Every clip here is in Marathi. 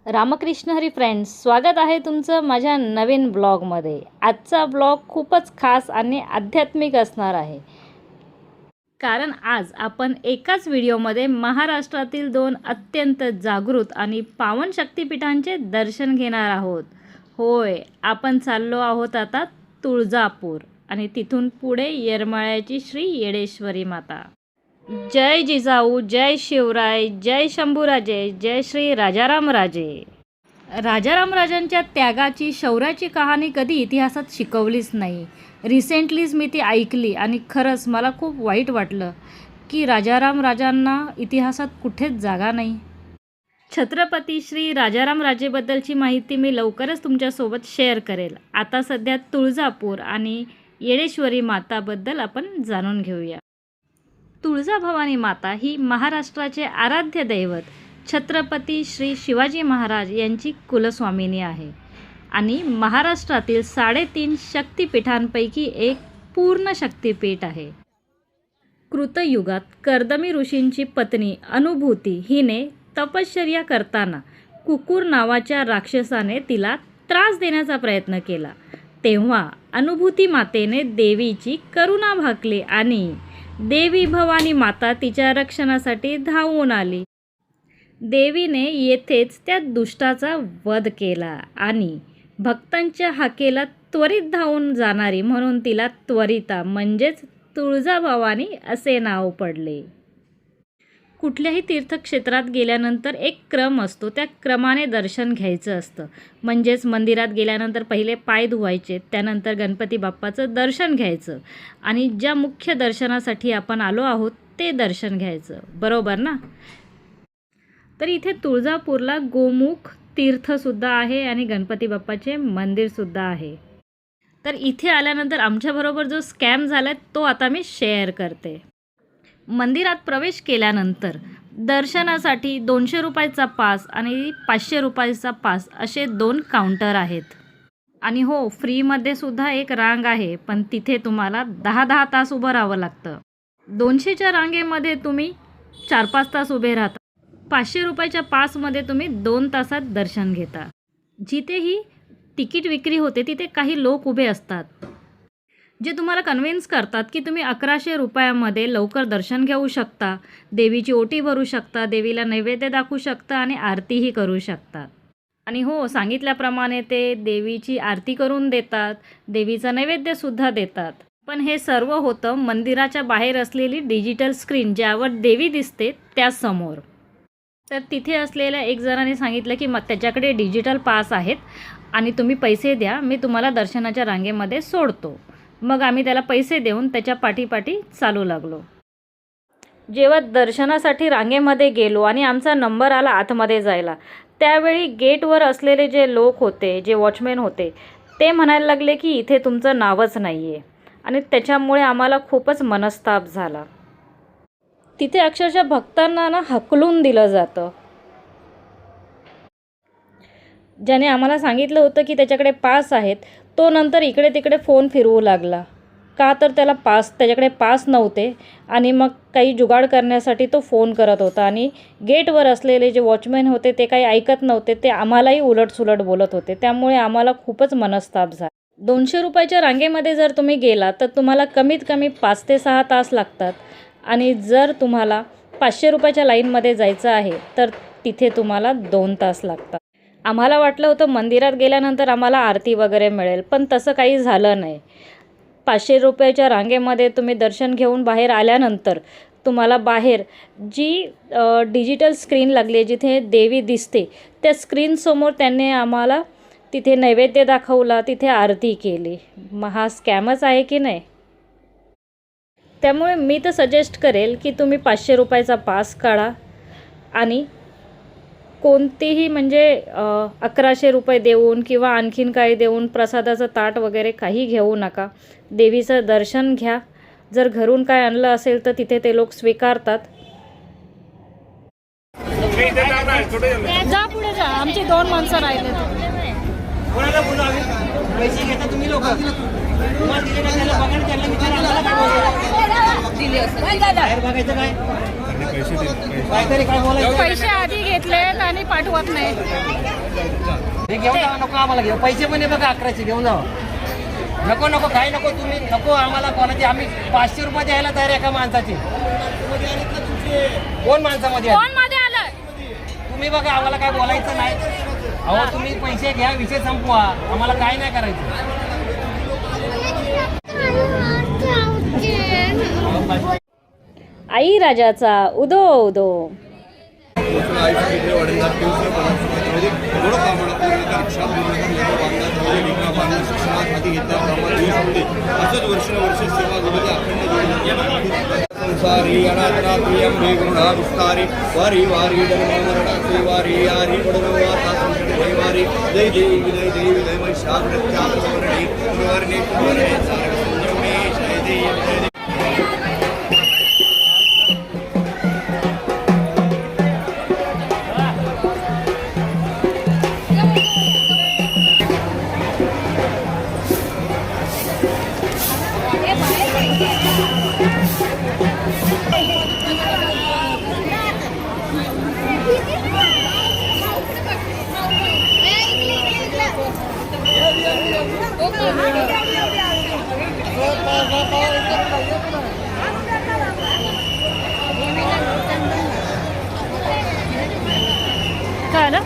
रामकृष्ण हरी फ्रेंड्स, स्वागत आहे तुमचं माझ्या नवीन ब्लॉगमध्ये। आजचा ब्लॉग खूपच खास आणि आध्यात्मिक असणार आहे, कारण आज आपण एकाच व्हिडिओमध्ये महाराष्ट्रातील दोन अत्यंत जागृत आणि पावन शक्तिपीठांचे दर्शन घेणार आहोत। होय, आपण चाललो आहोत आता तुळजापूर आणि तिथून पुढे येरमाळ्याची श्री येडेश्वरी माता। जय जिजाऊ, जय शिवराय, जय शंभूराजे, जय श्री राजारामराजे। राजारामराजांच्या त्यागाची, शौर्याची कहाणी कधी इतिहासात शिकवलीच नाही। रिसेंटलीच मी ती ऐकली आणि खरंच मला खूप वाईट वाटलं की राजारामराजांना इतिहासात कुठेच जागा नाही। छत्रपती श्री राजारामराजेबद्दलची माहिती मी लवकरच तुमच्यासोबत शेअर करेल। आता सध्या तुळजापूर आणि येडेश्वरी माताबद्दल आपण जाणून घेऊया। तुळजाभवानी माता ही महाराष्ट्राचे आराध्य दैवत छत्रपती श्री शिवाजी महाराज यांची कुलस्वामिनी आहे आणि महाराष्ट्रातील 3.5 शक्तिपीठांपैकी एक पूर्ण शक्तिपीठ आहे। कृतयुगात कर्दमी ऋषींची पत्नी अनुभूती हिने तपश्चर्या करताना कुकुर नावाच्या राक्षसाने तिला त्रास देण्याचा प्रयत्न केला। तेव्हा अनुभूती मातेने देवीची करुणा भाकली आणि देवी भवानी माता तिच्या रक्षणासाठी धावून आली। देवीने येथेच त्या दुष्टाचा वध केला आणि भक्तांच्या हाकेला त्वरित धावून जाणारी म्हणून तिला त्वरिता म्हणजेच तुळजाभवानी असे नाव पडले। कुठल्याही तीर्थक्षेत्रात गेल्यानंतर एक क्रम असतो, त्या क्रमाने दर्शन घ्यायचं असतं। म्हणजेच मंदिरात गेल्यानंतर पहिले पाय धुवायचे, त्यानंतर गणपती बाप्पाचं दर्शन घ्यायचं आणि ज्या मुख्य दर्शनासाठी आपण आलो आहोत ते दर्शन घ्यायचं, बरोबर ना? तर इथे तुळजापूरला गोमुख तीर्थसुद्धा आहे आणि गणपती बाप्पाचे मंदिरसुद्धा आहे। तर इथे आल्यानंतर आमच्याबरोबर जो स्कॅम झाला तो आता मी शेअर करते। मंदिरात प्रवेश केल्यानंतर दर्शनासाठी 200 रुपयाचा पास आणि 500 रुपयाचा पास असे 2 काउंटर आहेत। आणि हो, फ्रीमध्ये सुद्धा एक रांग आहे, पण तिथे तुम्हाला 10-10 तास उभं राहावं लागतं। 200च्या रांगेमध्ये तुम्ही 4-5 तास उभे राहता। 500 रुपयाच्या पासमध्ये तुम्ही 2 तासात दर्शन घेता। जिथेही तिकीट विक्री होते तिथे काही लोक उभे असतात जे तुम्हाला कन्व्हिन्स करतात की तुम्ही 1100 रुपयामध्ये लवकर दर्शन घेऊ शकता, देवीची ओटी भरू शकता, देवीला नैवेद्य दाखवू शकता आणि आरतीही करू शकतात। आणि हो, सांगितल्याप्रमाणे ते देवीची आरती करून देतात, देवीचा नैवेद्यसुद्धा देतात। पण हे सर्व होतं मंदिराच्या बाहेर असलेली डिजिटल स्क्रीन ज्यावर देवी दिसते त्यासमोर। तर तिथे असलेल्या एक जणाने सांगितलं की त्याच्याकडे डिजिटल पास आहेत आणि तुम्ही पैसे द्या, मी तुम्हाला दर्शनाच्या रांगेमध्ये सोडतो। मग आम्ही त्याला पैसे देऊन त्याच्या पाठीपाठी चालू लागलो। जेव्हा दर्शनासाठी रांगेमध्ये गेलो आणि आमचा नंबर आला आतमध्ये जायला, त्यावेळी गेटवर असलेले जे लोक होते, जे वॉचमॅन होते, ते म्हणायला लागले की इथे तुमचं नावच नाही आहे आणि त्याच्यामुळे आम्हाला खूपच मनस्ताप झाला। तिथे अक्षरशः भक्तांना हकलून दिलं जातं। ज्याने आम्हाला सांगितलं होतं की त्याच्याकडे पास आहेत तो नंतर इकडे तिकडे फोन फिरवू लागला, का तर त्याच्याकडे पास नव्हते आणि मग काही जुगाड करण्यासाठी तो फोन करत होता आणि गेटवर असलेले जे वॉचमॅन होते ते काही ऐकत नव्हते, ते आम्हालाही उलटसुलट बोलत होते। त्यामुळे आम्हाला खूपच मनस्ताप झाला। 200 रुपयाच्या रांगेमध्ये जर तुम्ही गेला तर तुम्हाला कमीत कमी 5 ते 6 तास लागतात आणि जर तुम्हाला 500 रुपयाच्या लाईनमध्ये जायचं आहे तर तिथे तुम्हाला 2 तास लागतात। आम्हाला वाटलं होतं मंदिरात गेल्यानंतर आम्हाला आरती वगैरे मिळेल, पण तसं काही झालं नाही। 500 रुपयाच्या रांगेमध्ये तुम्ही दर्शन घेऊन बाहेर आल्यानंतर तुम्हाला बाहेर जी डिजिटल स्क्रीन लागली आहे जिथे देवी दिसते त्या स्क्रीनसमोर त्यांनी आम्हाला तिथे नैवेद्य दाखवला, तिथे आरती केली। मग हा स्कॅमच आहे की नाही? त्यामुळे मी तर सजेस्ट करेल की तुम्ही 500 रुपयाचा पास काढा आणि कोणतीही म्हणजे 1100 रुपये देऊन किंवा आणखीन काही देऊन प्रसादाचं ताट वगैरे काही घेऊ नका। देवीचं दर्शन घ्या। जर घरून काय आणलं असेल तर तिथे ते लोक स्वीकारतात। जा पुढे जा, आमची 2 माणसं राहिले। पैसे घेता तुम्ही लोक बाहेर बघायचं काय? काहीतरी काय बोलायचं. पैसे आधी घेतलेत आणि पाठवत नाही. हे घेऊन जावा, नको आम्हाला घेऊ. पैसे पण आहे बघा 1100 घेऊन जावा. नको नको काही नको, तुम्ही नको आम्हाला कोणाची. आम्ही 500 रुपये द्यायला तयार एका माणसाची. कोण माणसामध्ये आहे? कोण मध्ये आलं? तुम्ही बघा, आम्हाला काय बोलायचं नाही. अहो तुम्ही पैसे घ्या, विषय संपवा, आम्हाला काय नाही करायचं. आई राजाचा उदो उदो. असंच वर्षानुवर्ष सेवा संसारी अनाथनाथ्रियं वेगुणा विस्तारी वारी वारी धर्ममरणाचे वारी यारी पडनवाता संस्कृती वारी जय देवी जय देवी जय महिषासुरत्यात्मवर्णे पुनर्वर्णे पुनर्वर्णे सारसंजीवने जय देवी जय देवी. काय आलं?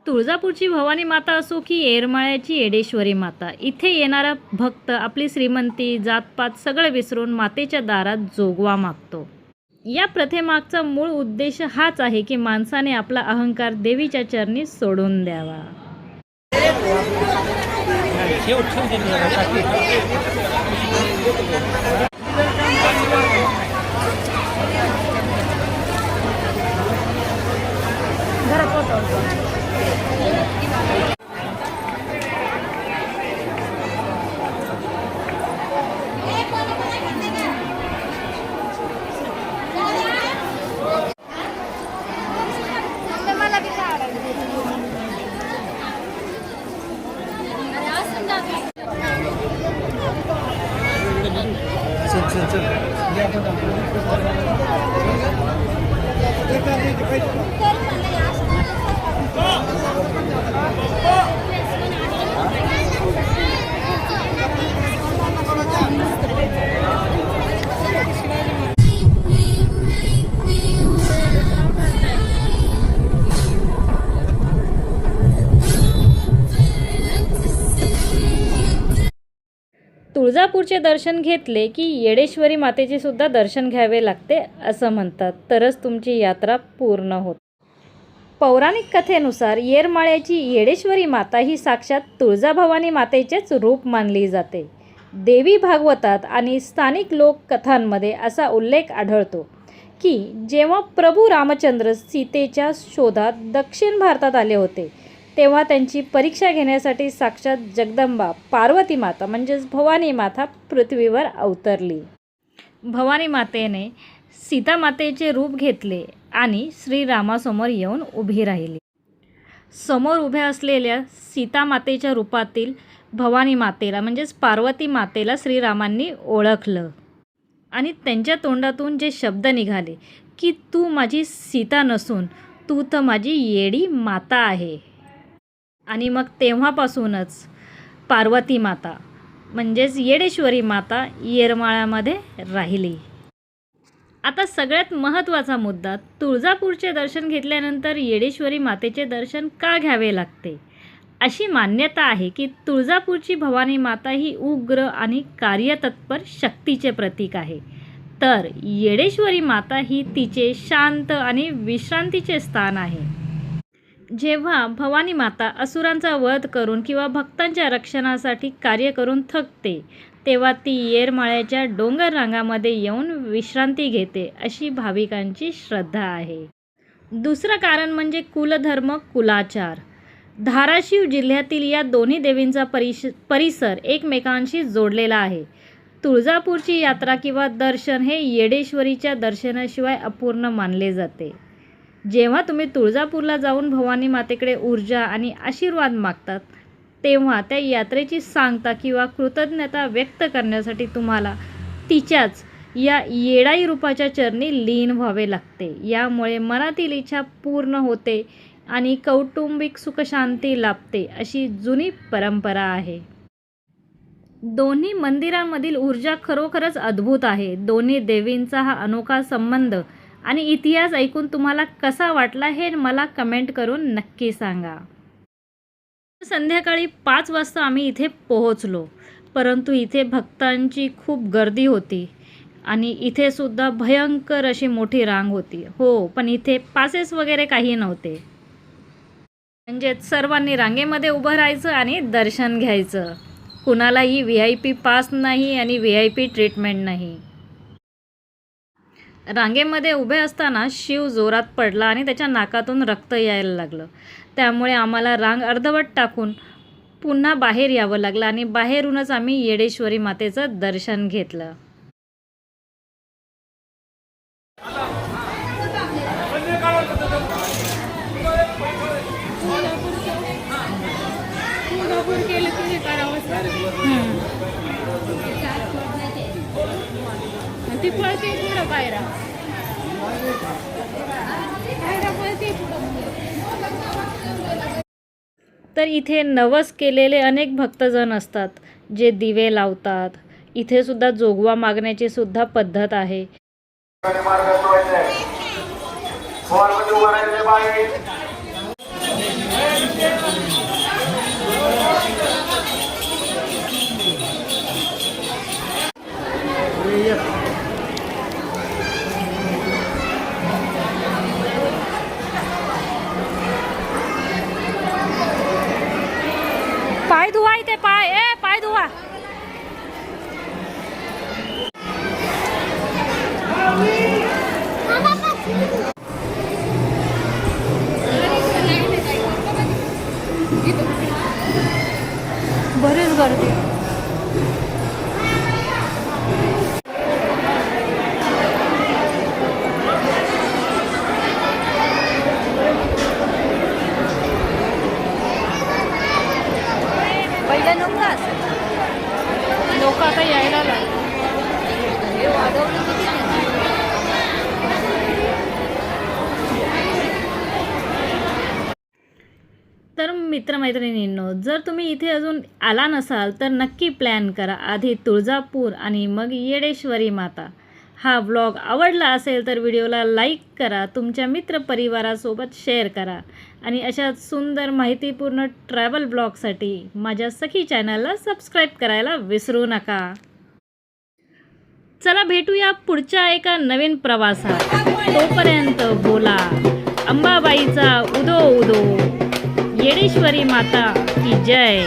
तुळजापूरची भवानी माता असो की येरमाळ्याची येडेश्वरी माता, इथे येणारा भक्त आपली श्रीमंती जातपात सगळं विसरून मातेच्या दारात जोगवा मागतो. या प्रथेमागचा मूळ उद्देश हाच आहे की माणसाने आपला अहंकार देवीच्या चरणी सोडून द्यावा. तुळजापूरचे दर्शन घेतले की येडेश्वरी मातेचे सुद्धा दर्शन घ्यावे लागते असं म्हणतात, तरच तुमची यात्रा पूर्ण होते. पौराणिक कथेनुसार येरमाळ्याची येडेश्वरी माता ही साक्षात तुळजाभवानी मातेचेच रूप मानली जाते. देवी भागवतात आणि स्थानिक लोककथांमध्ये असा उल्लेख आढळतो की जेव्हा प्रभू रामचंद्र सीतेच्या शोधात दक्षिण भारतात आले होते तेव्हा त्यांची परीक्षा घेण्यासाठी साक्षात जगदंबा पार्वती माता म्हणजेच भवानी माता पृथ्वीवर अवतरली. भवानी मातेने सीता मातेचे रूप घेतले आणि श्रीरामासमोर येऊन उभी राहिली. समोर उभ्या असलेल्या सीता मातेच्या रूपातील भवानी मातेला म्हणजेच पार्वती मातेला श्रीरामांनी ओळखलं आणि त्यांच्या तोंडातून जे शब्द निघाले की तू माझी सीता नसून तू तर माझी येडी माता आहे. आणि मग तेव्हापासूनच पार्वती माता म्हणजेच येडेश्वरी माता येरमाळ्यामध्ये राहिली. आता सगळ्यात महत्त्वाचा मुद्दा, तुळजापूरचे दर्शन घेतल्यानंतर येडेश्वरी मातेचे दर्शन का घ्यावे लागते? अशी मान्यता आहे की तुळजापूरची भवानी माता ही उग्र आणि कार्यतत्पर शक्तीचे प्रतीक आहे, तर येडेश्वरी माता ही तिचे शांत आणि विश्रांतीचे स्थान आहे. जेव्हा भवानी माता असुरांचा वध करून किंवा भक्तांच्या रक्षणासाठी कार्य करून थकते तेव्हा ती येरमाळ्याच्या डोंगर रांगामध्ये येऊन विश्रांती घेते अशी भाविकांची श्रद्धा आहे. दुसरं कारण म्हणजे कुलधर्म कुलाचार. धाराशिव जिल्ह्यातील या दोन्ही देवींचा परिसर एकमेकांशी जोडलेला आहे. तुळजापूरची यात्रा किंवा दर्शन हे येडेश्वरीच्या दर्शनाशिवाय अपूर्ण मानले जाते. जेव्हा तुम्ही तुळजापूरला जाऊन भवानी मातेकडे ऊर्जा आणि आशीर्वाद मागतात तेव्हा त्या यात्रेची सांगता किंवा कृतज्ञता व्यक्त करण्यासाठी तुम्हाला तिच्याच या येडाई रूपाच्या चरणी लीन व्हावे लागते. यामुळे मनातील इच्छा पूर्ण होते आणि कौटुंबिक सुखशांती लाभते, अशी जुनी परंपरा आहे. दोन्ही मंदिरांमधील ऊर्जा खरोखरच अद्भुत आहे. दोन्ही देवींचा हा अनोखा संबंध आणि इतिहास ऐकून तुम्हाला कसा वाटला हे मला कमेंट करून नक्की सांगा. संध्याकाळी 5 वाजता आम्ही इथे पोहोचलो, परंतु इथे भक्तांची खूप गर्दी होती आणि इथे सुद्धा भयंकर अशी मोठी रांग होती. हो, पण इथे पासेस वगैरे काही नव्हते. म्हणजेच सर्वांनी रांगेमध्ये उभं राहायचं आणि दर्शन घ्यायचं. कुणालाही VIP पास नाही आणि VIP ट्रीटमेंट नाही. रांगेमध्ये उभे असताना शिव जोरात पडला आणि त्याच्या नाकातून रक्त यायला लागलं. त्यामुळे आम्हाला रांग अर्धवट टाकून पुन्हा बाहेर यावं लागलं आणि बाहेरूनच आम्ही येडेश्वरी मातेचं दर्शन घेतलं. ती पळते पुढं पायरा पळते. तर इथे नवस केलेले अनेक भक्तजण असतात जे दिवे लावतात. इथे सुद्धा जोगवा मागण्याची सुद्धा पद्धत आहे. पाय धुवा इथे, पाय धुवा. बरीच गर्दी. लोक आता यायला लागले. तर मित्रमैत्रिणींनो, जर तुम्ही इथे अजून आला नसाल तर नक्की प्लॅन करा. आधी तुळजापूर आणि मग येडेश्वरी माता. हा व्लॉग आवडला असेल तर व्हिडिओला लाईक करा, तुमच्या मित्रपरिवारासोबत शेअर करा आणि अशा सुंदर माहितीपूर्ण ट्रॅव्हल ब्लॉगसाठी माझ्या सखी चॅनलला सबस्क्राईब करायला विसरू नका. चला भेटूया पुढच्या एका नवीन प्रवासात. तोपर्यंत बोला अंबाबाईचा उदो उदो, येडेश्वरी माता की जय.